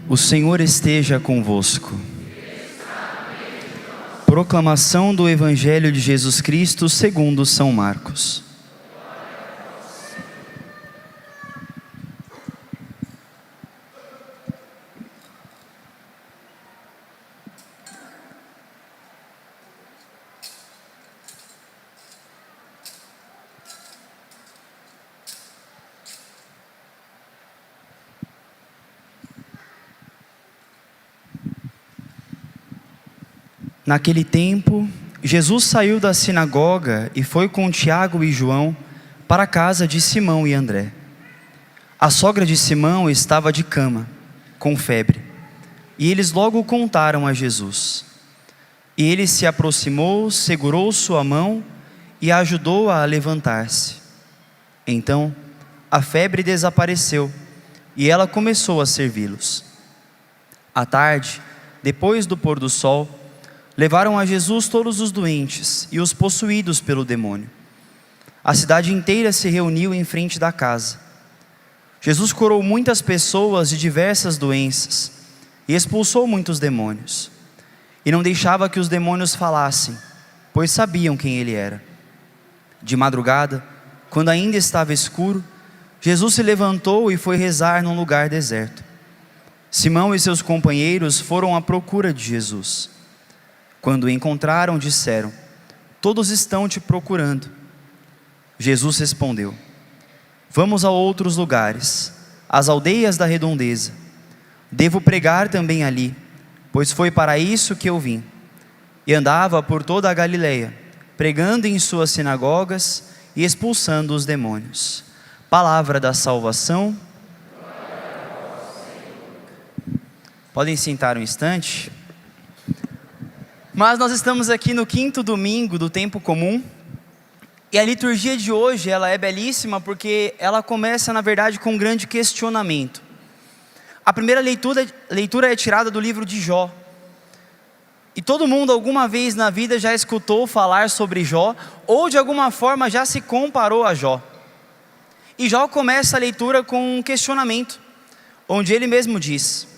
O Senhor esteja convosco. Proclamação do Evangelho de Jesus Cristo segundo São Marcos. Naquele tempo, Jesus saiu da sinagoga e foi com Tiago e João para a casa de Simão e André. A sogra de Simão estava de cama, com febre, e eles logo contaram a Jesus. E ele se aproximou, segurou sua mão e a ajudou a levantar-se. Então, a febre desapareceu e ela começou a servi-los. À tarde, depois do pôr do sol, levaram a Jesus todos os doentes e os possuídos pelo demônio. A cidade inteira se reuniu em frente da casa. Jesus curou muitas pessoas de diversas doenças e expulsou muitos demônios. E não deixava que os demônios falassem, pois sabiam quem ele era. De madrugada, quando ainda estava escuro, Jesus se levantou e foi rezar num lugar deserto. Simão e seus companheiros foram à procura de Jesus. Quando o encontraram, disseram: "Todos estão te procurando." Jesus respondeu: "Vamos a outros lugares, às aldeias da redondeza. Devo pregar também ali, pois foi para isso que eu vim." E andava por toda a Galileia, pregando em suas sinagogas e expulsando os demônios. Palavra da salvação. Podem sentar um instante. Mas nós estamos aqui no 5º domingo do tempo comum, e a liturgia de hoje ela é belíssima porque ela começa na verdade com um grande questionamento. A primeira leitura é tirada do livro de Jó, e todo mundo alguma vez na vida já escutou falar sobre Jó, ou de alguma forma já se comparou a Jó. E Jó começa a leitura com um questionamento, onde ele mesmo diz: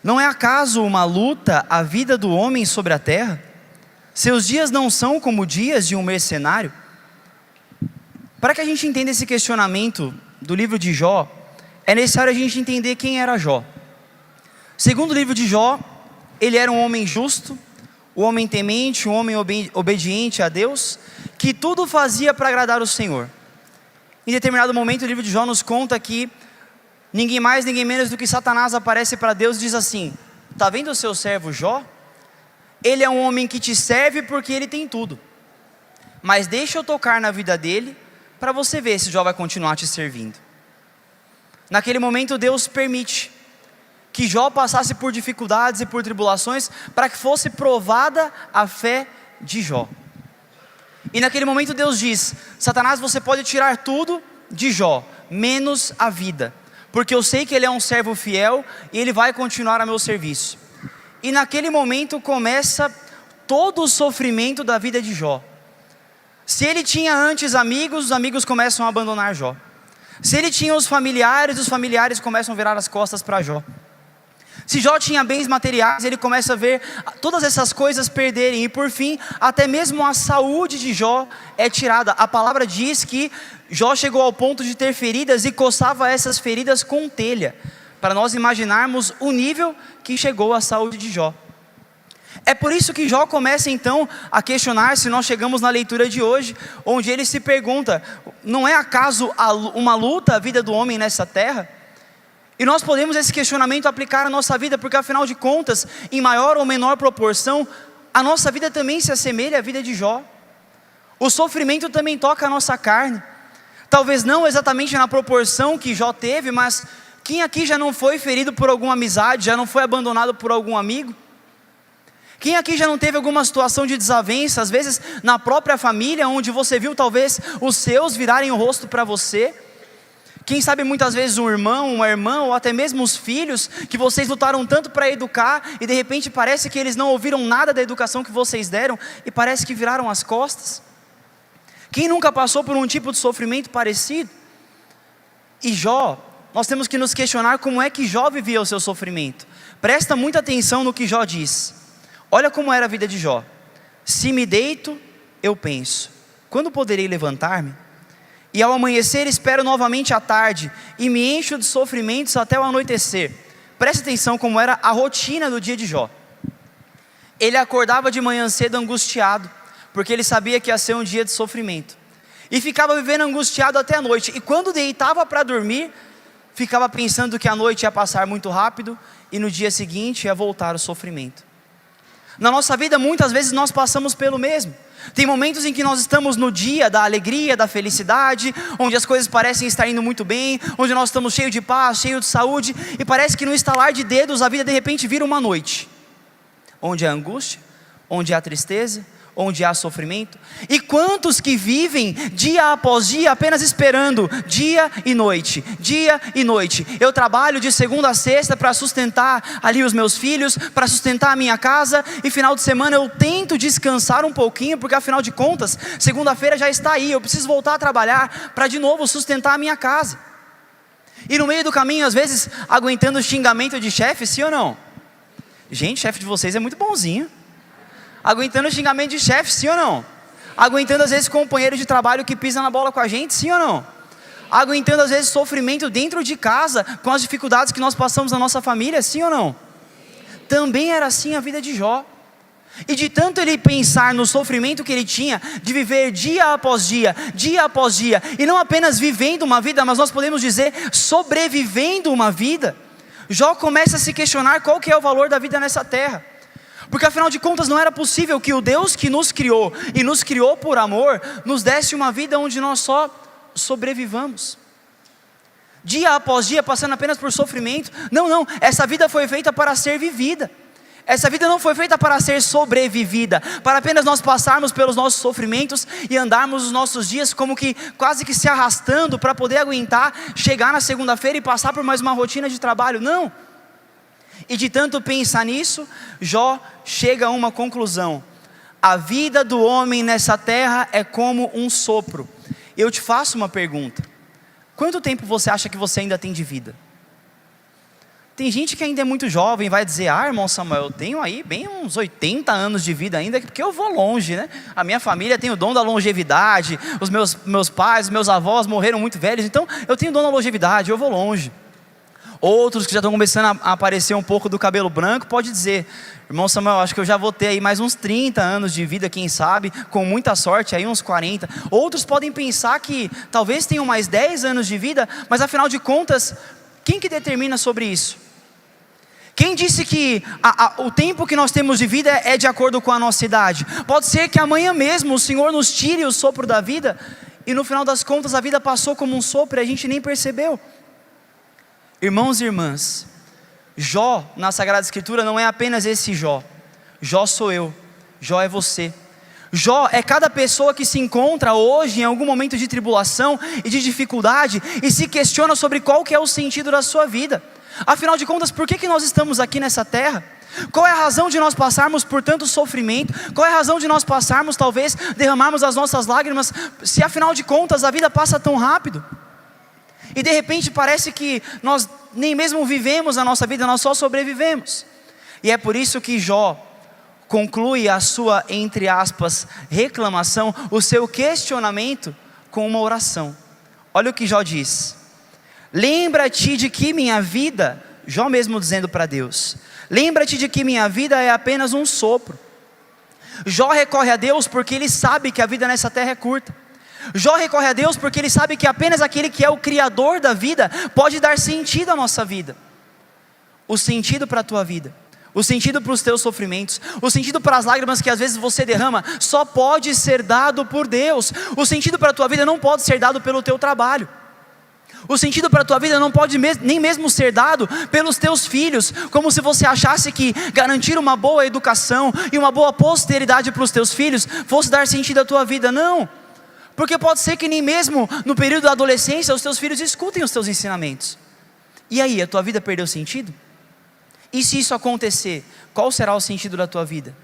"Não é acaso uma luta a vida do homem sobre a terra? Seus dias não são como dias de um mercenário?" Para que a gente entenda esse questionamento do livro de Jó, é necessário a gente entender quem era Jó. Segundo o livro de Jó, ele era um homem justo, um homem temente, um homem obediente a Deus, que tudo fazia para agradar o Senhor. Em determinado momento o livro de Jó nos conta que ninguém mais, ninguém menos do que Satanás aparece para Deus e diz assim: "Está vendo o seu servo Jó? Ele é um homem que te serve porque ele tem tudo. Mas deixa eu tocar na vida dele para você ver se Jó vai continuar te servindo." Naquele momento Deus permite que Jó passasse por dificuldades e por tribulações para que fosse provada a fé de Jó. E naquele momento Deus diz: "Satanás, você pode tirar tudo de Jó, menos a vida, porque eu sei que ele é um servo fiel e ele vai continuar a meu serviço." E naquele momento começa todo o sofrimento da vida de Jó. Se ele tinha antes amigos, os amigos começam a abandonar Jó. Se ele tinha os familiares começam a virar as costas para Jó. Se Jó tinha bens materiais, ele começa a ver todas essas coisas perderem. E por fim, até mesmo a saúde de Jó é tirada. A palavra diz que Jó chegou ao ponto de ter feridas e coçava essas feridas com telha, para nós imaginarmos o nível que chegou a saúde de Jó. É por isso que Jó começa então a questionar, se nós chegamos na leitura de hoje, onde ele se pergunta: não é acaso uma luta a vida do homem nessa terra? E nós podemos esse questionamento aplicar à nossa vida, porque afinal de contas, em maior ou menor proporção, a nossa vida também se assemelha à vida de Jó. O sofrimento também toca a nossa carne. Talvez não exatamente na proporção que Jó teve, mas quem aqui já não foi ferido por alguma amizade, já não foi abandonado por algum amigo? Quem aqui já não teve alguma situação de desavença, às vezes na própria família, onde você viu talvez os seus virarem o rosto para você? Quem sabe muitas vezes um irmão, uma irmã, ou até mesmo os filhos, que vocês lutaram tanto para educar, e de repente parece que eles não ouviram nada da educação que vocês deram, e parece que viraram as costas? Quem nunca passou por um tipo de sofrimento parecido? E Jó, nós temos que nos questionar como é que Jó vivia o seu sofrimento. Presta muita atenção no que Jó diz. Olha como era a vida de Jó. Se me deito, eu penso, quando poderei levantar-me? E ao amanhecer espero novamente a tarde, e me encho de sofrimentos até o anoitecer. Presta atenção como era a rotina do dia de Jó. Ele acordava de manhã cedo angustiado, porque ele sabia que ia ser um dia de sofrimento. E ficava vivendo angustiado até a noite. E quando deitava para dormir, ficava pensando que a noite ia passar muito rápido, e no dia seguinte ia voltar o sofrimento. Na nossa vida, muitas vezes nós passamos pelo mesmo. Tem momentos em que nós estamos no dia da alegria, da felicidade, onde as coisas parecem estar indo muito bem, onde nós estamos cheios de paz, cheios de saúde, e parece que no estalar de dedos a vida de repente vira uma noite, onde há angústia, onde há tristeza, onde há sofrimento. E quantos que vivem dia após dia apenas esperando dia e noite, dia e noite. Eu trabalho de segunda a sexta para sustentar ali os meus filhos, para sustentar a minha casa, e final de semana eu tento descansar um pouquinho, porque afinal de contas, segunda-feira já está aí, eu preciso voltar a trabalhar para de novo sustentar a minha casa. E no meio do caminho, às vezes, aguentando o xingamento de chefe, sim ou não? Gente, chefe de vocês é muito bonzinho. Aguentando o xingamento de chefe, sim ou não? Aguentando às vezes companheiro de trabalho que pisa na bola com a gente, sim ou não? Aguentando às vezes sofrimento dentro de casa, com as dificuldades que nós passamos na nossa família, sim ou não? Também era assim a vida de Jó. E de tanto ele pensar no sofrimento que ele tinha, de viver dia após dia, e não apenas vivendo uma vida, mas nós podemos dizer sobrevivendo uma vida, Jó começa a se questionar qual que é o valor da vida nessa terra. Porque afinal de contas não era possível que o Deus que nos criou, e nos criou por amor, nos desse uma vida onde nós só sobrevivamos. Dia após dia passando apenas por sofrimento. Não, essa vida foi feita para ser vivida. Essa vida não foi feita para ser sobrevivida, para apenas nós passarmos pelos nossos sofrimentos e andarmos os nossos dias como que quase que se arrastando para poder aguentar, chegar na segunda-feira e passar por mais uma rotina de trabalho. Não. E de tanto pensar nisso, Jó chega a uma conclusão: a vida do homem nessa terra é como um sopro. Eu te faço uma pergunta: quanto tempo você acha que você ainda tem de vida? Tem gente que ainda é muito jovem, vai dizer: irmão Samuel, eu tenho aí bem uns 80 anos de vida ainda, porque eu vou longe, né? A minha família tem o dom da longevidade, os meus pais, os meus avós morreram muito velhos, então eu tenho o dom da longevidade, eu vou longe. Outros que já estão começando a aparecer um pouco do cabelo branco, pode dizer: irmão Samuel, acho que eu já vou ter aí mais uns 30 anos de vida, quem sabe, com muita sorte, aí uns 40. Outros podem pensar que talvez tenham mais 10 anos de vida, mas afinal de contas, quem que determina sobre isso? Quem disse que o tempo que nós temos de vida é de acordo com a nossa idade? Pode ser que amanhã mesmo o Senhor nos tire o sopro da vida, e no final das contas a vida passou como um sopro e a gente nem percebeu. Irmãos e irmãs, Jó na Sagrada Escritura não é apenas esse Jó. Jó sou eu, Jó é você. Jó é cada pessoa que se encontra hoje em algum momento de tribulação e de dificuldade e se questiona sobre qual que é o sentido da sua vida. Afinal de contas, por que nós estamos aqui nessa terra? Qual é a razão de nós passarmos por tanto sofrimento? Qual é a razão de nós passarmos, talvez, derramarmos as nossas lágrimas, se afinal de contas a vida passa tão rápido? E de repente parece que nós nem mesmo vivemos a nossa vida, nós só sobrevivemos. E é por isso que Jó conclui a sua, entre aspas, reclamação, o seu questionamento com uma oração. Olha o que Jó diz: lembra-te de que minha vida, Jó mesmo dizendo para Deus, lembra-te de que minha vida é apenas um sopro. Jó recorre a Deus porque ele sabe que a vida nessa terra é curta. Jó recorre a Deus porque ele sabe que apenas aquele que é o Criador da vida pode dar sentido à nossa vida. O sentido para a tua vida, o sentido para os teus sofrimentos, o sentido para as lágrimas que às vezes você derrama, só pode ser dado por Deus. O sentido para a tua vida não pode ser dado pelo teu trabalho. O sentido para a tua vida não pode nem mesmo ser dado pelos teus filhos, como se você achasse que garantir uma boa educação e uma boa posteridade para os teus filhos fosse dar sentido à tua vida. Não. Porque pode ser que nem mesmo no período da adolescência os teus filhos escutem os teus ensinamentos. E aí, a tua vida perdeu sentido? E se isso acontecer, qual será o sentido da tua vida?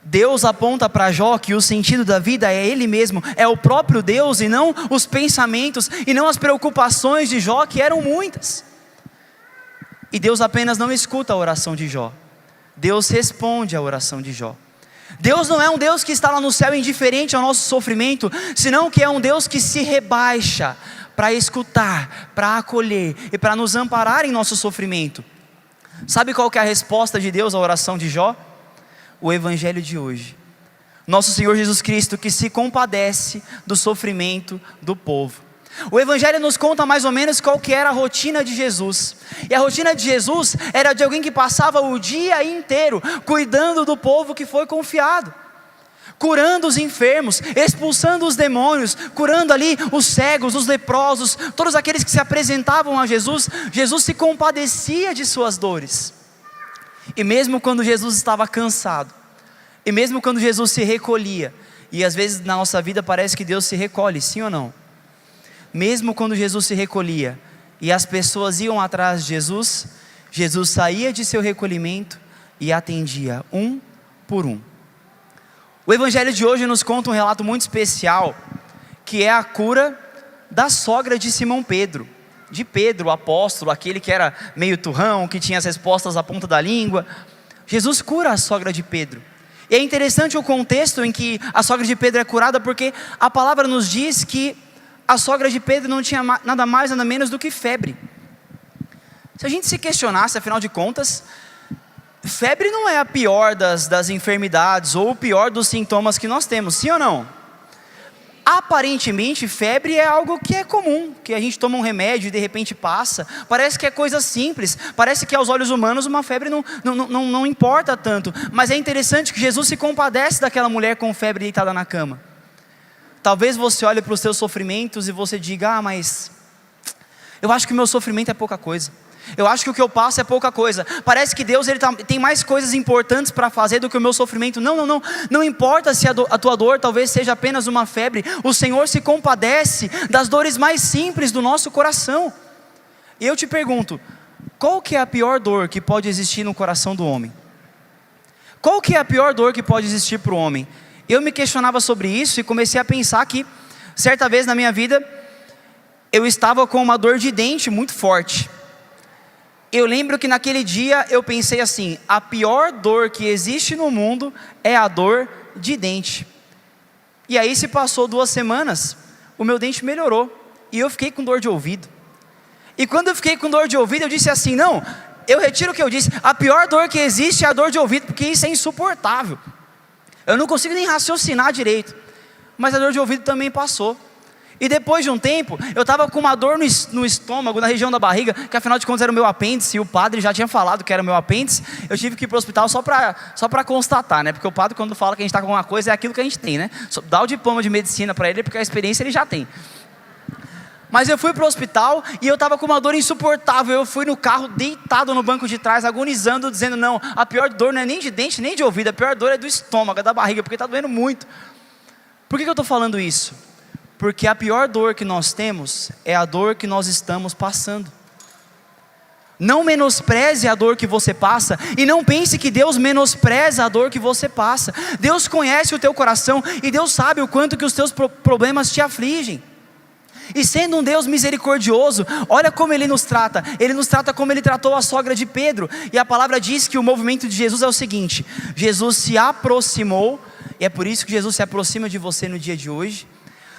Deus aponta para Jó que o sentido da vida é Ele mesmo, é o próprio Deus, e não os pensamentos, e não as preocupações de Jó, que eram muitas. E Deus apenas não escuta a oração de Jó, Deus responde a oração de Jó. Deus não é um Deus que está lá no céu indiferente ao nosso sofrimento, senão que é um Deus que se rebaixa para escutar, para acolher e para nos amparar em nosso sofrimento. Sabe qual que é a resposta de Deus à oração de Jó? O evangelho de hoje. Nosso Senhor Jesus Cristo, que se compadece do sofrimento do povo. O evangelho nos conta mais ou menos qual que era a rotina de Jesus. E a rotina de Jesus era de alguém que passava o dia inteiro cuidando do povo que foi confiado, curando os enfermos, expulsando os demônios, curando ali os cegos, os leprosos, todos aqueles que se apresentavam a Jesus. Jesus se compadecia de suas dores. E mesmo quando Jesus estava cansado, e mesmo quando Jesus se recolhia, e às vezes na nossa vida parece que Deus se recolhe, sim ou não? Mesmo quando Jesus se recolhia e as pessoas iam atrás de Jesus, Jesus saía de seu recolhimento e atendia um por um. O evangelho de hoje nos conta um relato muito especial, que é a cura da sogra de Simão Pedro, de Pedro, o apóstolo, aquele que era meio turrão, que tinha as respostas à ponta da língua. Jesus cura a sogra de Pedro. E é interessante o contexto em que a sogra de Pedro é curada, porque a palavra nos diz que a sogra de Pedro não tinha nada mais, nada menos do que febre. Se a gente se questionasse, afinal de contas, febre não é a pior das enfermidades, ou o pior dos sintomas que nós temos, sim ou não? Aparentemente, febre é algo que é comum, que a gente toma um remédio e de repente passa. Parece que é coisa simples, parece que aos olhos humanos uma febre não importa tanto. Mas é interessante que Jesus se compadece daquela mulher com febre deitada na cama. Talvez você olhe para os seus sofrimentos e você diga: mas eu acho que o meu sofrimento é pouca coisa, eu acho que o que eu passo é pouca coisa, parece que Deus tem mais coisas importantes para fazer do que o meu sofrimento. Não importa se a tua dor talvez seja apenas uma febre, o Senhor se compadece das dores mais simples do nosso coração. E eu te pergunto, qual que é a pior dor que pode existir no coração do homem? Qual que é a pior dor que pode existir para o homem? Eu me questionava sobre isso e comecei a pensar que, certa vez na minha vida, eu estava com uma dor de dente muito forte. Eu lembro que naquele dia eu pensei assim: a pior dor que existe no mundo é a dor de dente. E aí se passou 2 semanas, o meu dente melhorou, e eu fiquei com dor de ouvido. E quando eu fiquei com dor de ouvido, eu disse assim: não, eu retiro o que eu disse, a pior dor que existe é a dor de ouvido, porque isso é insuportável. Eu não consigo nem raciocinar direito. Mas a dor de ouvido também passou. E depois de um tempo, eu estava com uma dor no estômago, na região da barriga, que afinal de contas era o meu apêndice, e o padre já tinha falado que era o meu apêndice. Eu tive que ir para o hospital só para constatar, né? Porque o padre, quando fala que a gente está com alguma coisa, é aquilo que a gente tem, né? Dá o diploma de medicina para ele, porque a experiência ele já tem. Mas eu fui para o hospital e eu estava com uma dor insuportável. Eu fui no carro, deitado no banco de trás, agonizando, dizendo: não, a pior dor não é nem de dente, nem de ouvido, a pior dor é do estômago, é da barriga, porque está doendo muito. Por que eu estou falando isso? Porque a pior dor que nós temos é a dor que nós estamos passando. Não menospreze a dor que você passa, e não pense que Deus menospreza a dor que você passa. Deus conhece o teu coração, e Deus sabe o quanto que os teus problemas te afligem. E sendo um Deus misericordioso, olha como Ele nos trata como Ele tratou a sogra de Pedro. E a palavra diz que o movimento de Jesus é o seguinte: Jesus se aproximou, e é por isso que Jesus se aproxima de você no dia de hoje.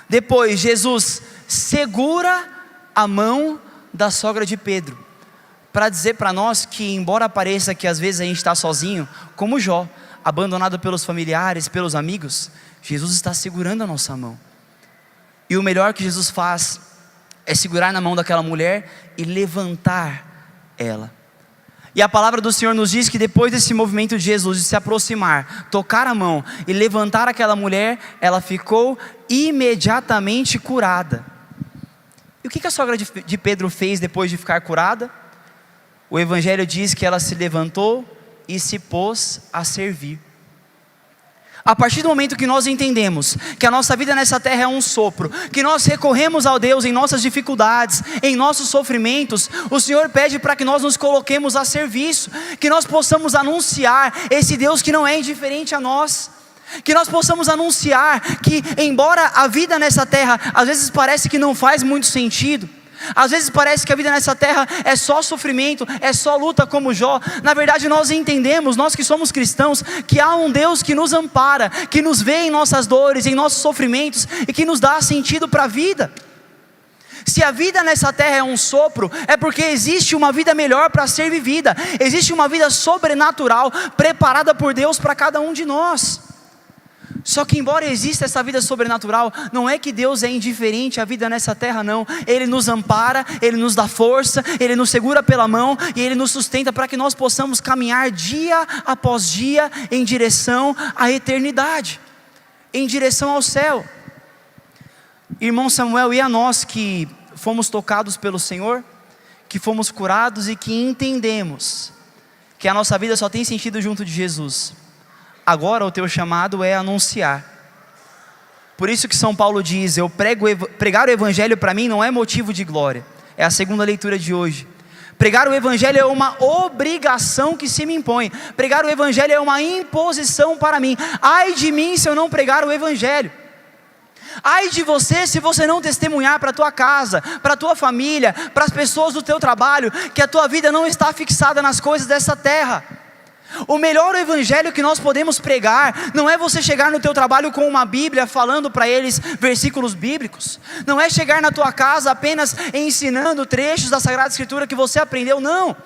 Depois Jesus segura a mão da sogra de Pedro, para dizer para nós que, embora pareça que às vezes a gente está sozinho, como Jó, abandonado pelos familiares, pelos amigos, Jesus está segurando a nossa mão. E o melhor que Jesus faz é segurar na mão daquela mulher e levantar ela. E a palavra do Senhor nos diz que depois desse movimento de Jesus, de se aproximar, tocar a mão e levantar aquela mulher, ela ficou imediatamente curada. E o que a sogra de Pedro fez depois de ficar curada? O evangelho diz que ela se levantou e se pôs a servir. A partir do momento que nós entendemos que a nossa vida nessa terra é um sopro, que nós recorremos ao Deus em nossas dificuldades, em nossos sofrimentos, o Senhor pede para que nós nos coloquemos a serviço, que nós possamos anunciar esse Deus que não é indiferente a nós, que nós possamos anunciar que, embora a vida nessa terra às vezes parece que não faz muito sentido, às vezes parece que a vida nessa terra é só sofrimento, é só luta como Jó, na verdade nós entendemos, nós que somos cristãos, que há um Deus que nos ampara, que nos vê em nossas dores, em nossos sofrimentos, e que nos dá sentido para a vida. Se a vida nessa terra é um sopro, é porque existe uma vida melhor para ser vivida, existe uma vida sobrenatural, preparada por Deus para cada um de nós. Só que embora exista essa vida sobrenatural, não é que Deus é indiferente à vida nessa terra, não. Ele nos ampara, Ele nos dá força, Ele nos segura pela mão e Ele nos sustenta para que nós possamos caminhar dia após dia em direção à eternidade, em direção ao céu. Irmão Samuel, e a nós que fomos tocados pelo Senhor, que fomos curados e que entendemos que a nossa vida só tem sentido junto de Jesus, agora o teu chamado é anunciar. Por isso que São Paulo diz: pregar o Evangelho para mim não é motivo de glória. É a segunda leitura de hoje. Pregar o Evangelho é uma obrigação que se me impõe. Pregar o Evangelho é uma imposição para mim. Ai de mim se eu não pregar o Evangelho. Ai de você se você não testemunhar para a tua casa, para a tua família, para as pessoas do teu trabalho, que a tua vida não está fixada nas coisas dessa terra. O melhor evangelho que nós podemos pregar não é você chegar no teu trabalho com uma Bíblia falando para eles versículos bíblicos, não é chegar na tua casa apenas ensinando trechos da Sagrada Escritura que você aprendeu, não.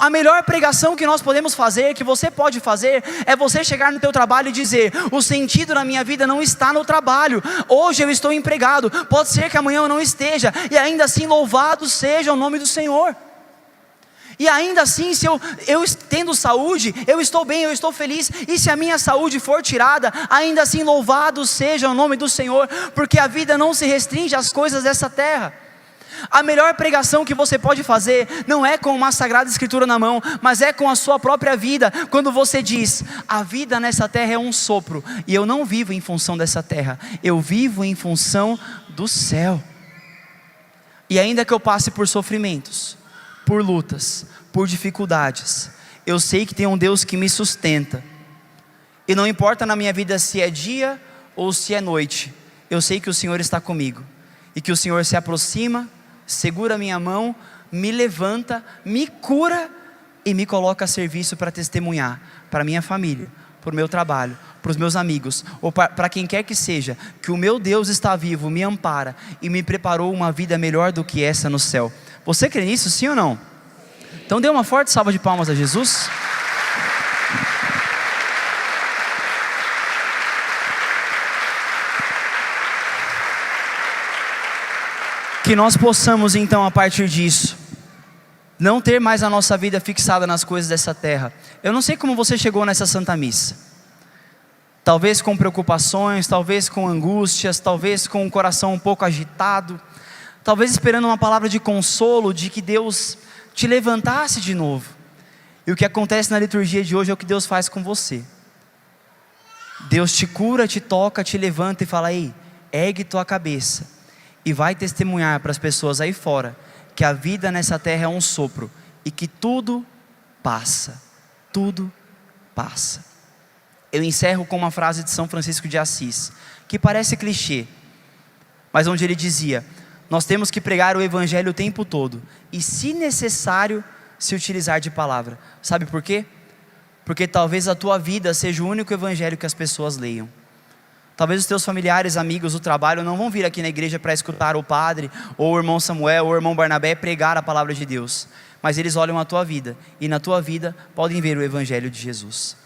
A melhor pregação que nós podemos fazer, que você pode fazer, é você chegar no teu trabalho e dizer: o sentido na minha vida não está no trabalho, hoje eu estou empregado, pode ser que amanhã eu não esteja, e ainda assim louvado seja o nome do Senhor. E ainda assim, se eu tendo saúde, eu estou bem, eu estou feliz. E se a minha saúde for tirada, ainda assim louvado seja o nome do Senhor, porque a vida não se restringe às coisas dessa terra. A melhor pregação que você pode fazer não é com uma Sagrada Escritura na mão, mas é com a sua própria vida. Quando você diz: a vida nessa terra é um sopro, e eu não vivo em função dessa terra, eu vivo em função do céu. E ainda que eu passe por sofrimentos, por lutas, por dificuldades, eu sei que tem um Deus que me sustenta. E não importa na minha vida se é dia ou se é noite, eu sei que o Senhor está comigo, e que o Senhor se aproxima, segura a minha mão, me levanta, me cura e me coloca a serviço para testemunhar para minha família, para o meu trabalho, para os meus amigos, ou para quem quer que seja, que o meu Deus está vivo, me ampara e me preparou uma vida melhor do que essa no céu. Você crê nisso, sim ou não? Então dê uma forte salva de palmas a Jesus. Que nós possamos então, a partir disso, não ter mais a nossa vida fixada nas coisas dessa terra. Eu não sei como você chegou nessa Santa Missa. Talvez com preocupações, talvez com angústias, talvez com o coração um pouco agitado, talvez esperando uma palavra de consolo, de que Deus te levantasse de novo. E o que acontece na liturgia de hoje é o que Deus faz com você. Deus te cura, te toca, te levanta e fala: ei, ergue tua cabeça e vai testemunhar para as pessoas aí fora que a vida nessa terra é um sopro e que tudo passa, tudo passa. Eu encerro com uma frase de São Francisco de Assis, que parece clichê, mas onde ele dizia: nós temos que pregar o Evangelho o tempo todo, e se necessário, se utilizar de palavra. Sabe por quê? Porque talvez a tua vida seja o único Evangelho que as pessoas leiam. Talvez os teus familiares, amigos do trabalho não vão vir aqui na igreja para escutar o padre, ou o irmão Samuel, ou o irmão Barnabé pregar a palavra de Deus, mas eles olham a tua vida, e na tua vida podem ver o Evangelho de Jesus.